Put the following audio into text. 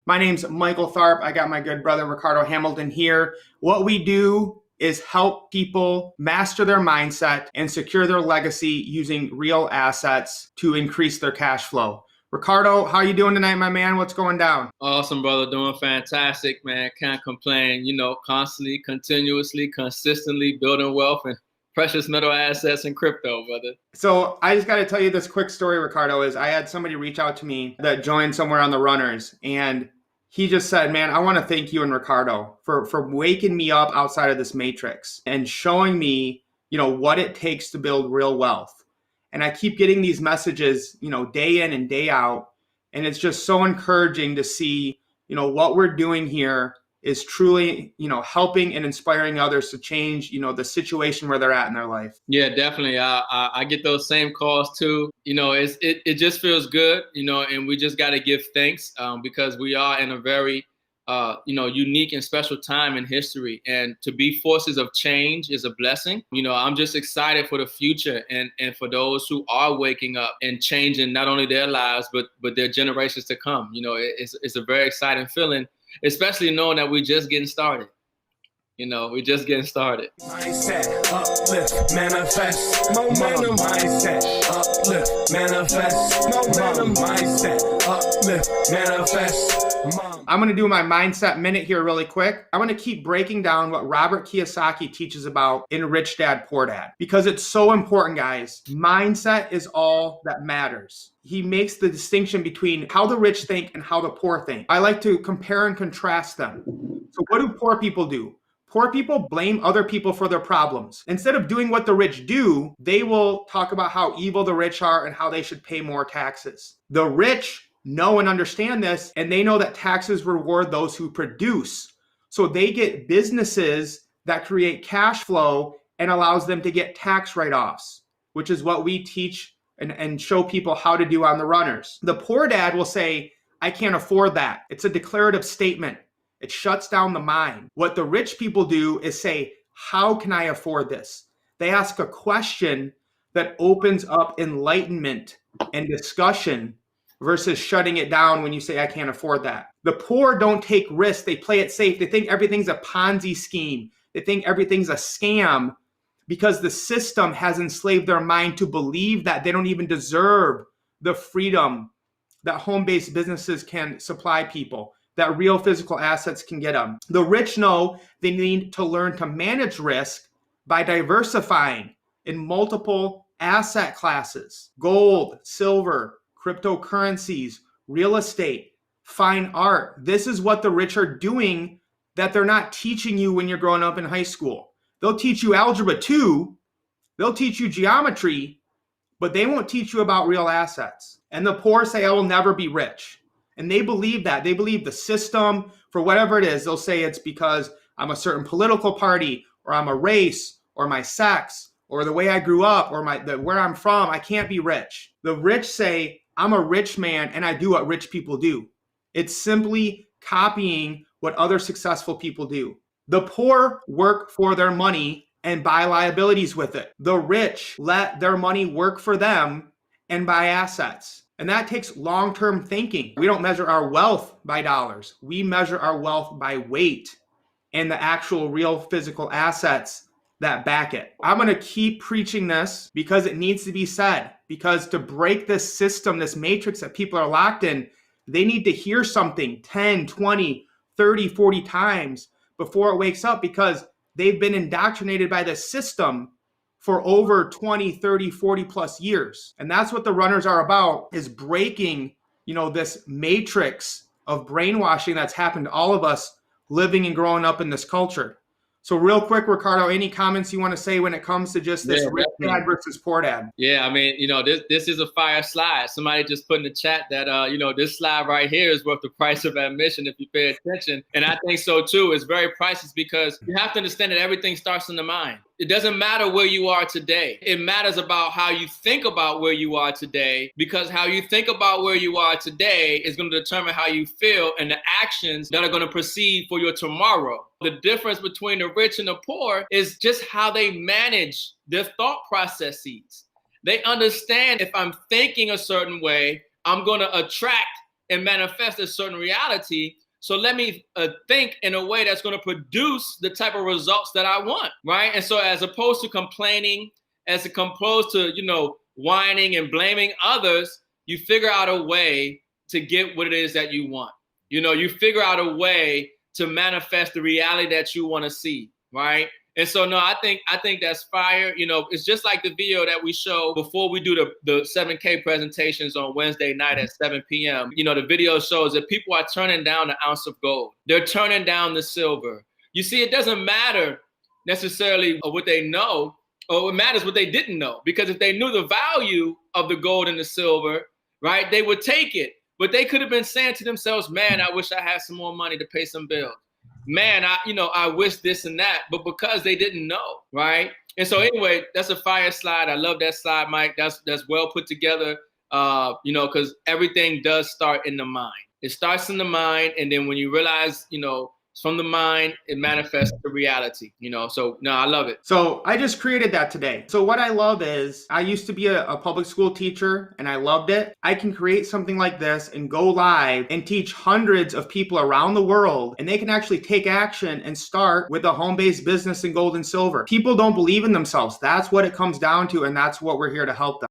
My name's Michael Tharp. I got my good brother Ricardo Hamilton here. What we do is help people master their mindset and secure their legacy using real assets to increase their cash flow. Ricardo, how you doing tonight, my man? What's going down? Awesome, brother. Doing fantastic, man. Can't complain. Constantly, continuously, consistently building wealth and precious metal assets and crypto, brother. So I just got to tell you this quick story, Ricardo, is I had somebody reach out to me that joined somewhere on the runners, and he just said, man, I want to thank you and Ricardo for waking me up outside of this matrix and showing me, what it takes to build real wealth. And I keep getting these messages, day in and day out. And it's just so encouraging to see, what we're doing here is truly, helping and inspiring others to change, the situation where they're at in their life. Yeah, definitely. I get those same calls too. It just feels good, and we just got to give thanks because we are in a very unique and special time in history. And to be forces of change is a blessing. I'm just excited for the future and for those who are waking up and changing not only their lives, but their generations to come. It's a very exciting feeling, especially knowing that we're just getting started. We're just getting started. Mindset, uplift, manifest, momentum. Mindset, uplift, manifest, momentum. Mindset, uplift, manifest. I'm going to do my mindset minute here really quick. I want to keep breaking down what Robert Kiyosaki teaches about in Rich Dad, Poor Dad, because it's so important, guys. Mindset is all that matters. He makes the distinction between how the rich think and how the poor think. I like to compare and contrast them. So what do poor people do? Poor people blame other people for their problems. Instead of doing what the rich do, they will talk about how evil the rich are and how they should pay more taxes. The rich know and understand this, and they know that taxes reward those who produce. So they get businesses that create cash flow and allows them to get tax write-offs, which is what we teach and show people how to do on the runners. The poor dad will say, I can't afford that. It's a declarative statement. It shuts down the mind. What the rich people do is say, how can I afford this? They ask a question that opens up enlightenment and discussion versus shutting it down when you say, I can't afford that. The poor don't take risks. They play it safe. They think everything's a Ponzi scheme. They think everything's a scam because the system has enslaved their mind to believe that they don't even deserve the freedom that home-based businesses can supply people, that real physical assets can get them. The rich know they need to learn to manage risk by diversifying in multiple asset classes: gold, silver, cryptocurrencies, real estate, fine art. This is what the rich are doing that they're not teaching you when you're growing up in high school. They'll teach you algebra 2, they'll teach you geometry, but they won't teach you about real assets. And the poor say, I will never be rich. And they believe that. They believe the system, for whatever it is, they'll say it's because I'm a certain political party, or I'm a race, or my sex, or the way I grew up, or where I'm from, I can't be rich. The rich say, I'm a rich man and I do what rich people do. It's simply copying what other successful people do. The poor work for their money and buy liabilities with it. The rich let their money work for them and buy assets. And that takes long-term thinking. We don't measure our wealth by dollars. We measure our wealth by weight and the actual real physical assets that back it. I'm going to keep preaching this because it needs to be said. Because to break this system, this matrix that people are locked in, they need to hear something 10, 20, 30, 40 times before it wakes up, because they've been indoctrinated by the system for over 20, 30, 40 plus years. And that's what the runners are about, is breaking, this matrix of brainwashing that's happened to all of us living and growing up in this culture. So real quick, Ricardo, any comments you want to say when it comes to just this rich dad versus poor dad? Yeah, I mean, this is a fire slide. Somebody just put in the chat that, this slide right here is worth the price of admission if you pay attention. And I think so too. It's very priceless because you have to understand that everything starts in the mind. It doesn't matter where you are today. It matters about how you think about where you are today, because how you think about where you are today is going to determine how you feel and the actions that are going to proceed for your tomorrow. The difference between the rich and the poor is just how they manage their thought processes. They understand if I'm thinking a certain way, I'm going to attract and manifest a certain reality. So let me think in a way that's going to produce the type of results that I want, right? And so as opposed to complaining, as opposed to, whining and blaming others, you figure out a way to get what it is that you want. You figure out a way to manifest the reality that you want to see, right? And so, no, I think that's fire. It's just like the video that we show before we do the 7K presentations on Wednesday night at 7 p.m. The video shows that people are turning down an ounce of gold. They're turning down the silver. You see, it doesn't matter necessarily what they know, or it matters what they didn't know. Because if they knew the value of the gold and the silver, right, they would take it. But they could have been saying to themselves, man, I wish I had some more money to pay some bills. Man, I wish this and that, but because they didn't know, right? And so anyway, that's a fire slide. I love that slide, Mike. That's well put together, because everything does start in the mind. It starts in the mind, and then when you realize, from the mind, it manifests the reality, So, no, I love it. So I just created that today. So what I love is I used to be a public school teacher and I loved it. I can create something like this and go live and teach hundreds of people around the world, and they can actually take action and start with a home-based business in gold and silver. People don't believe in themselves. That's what it comes down to, and that's what we're here to help them.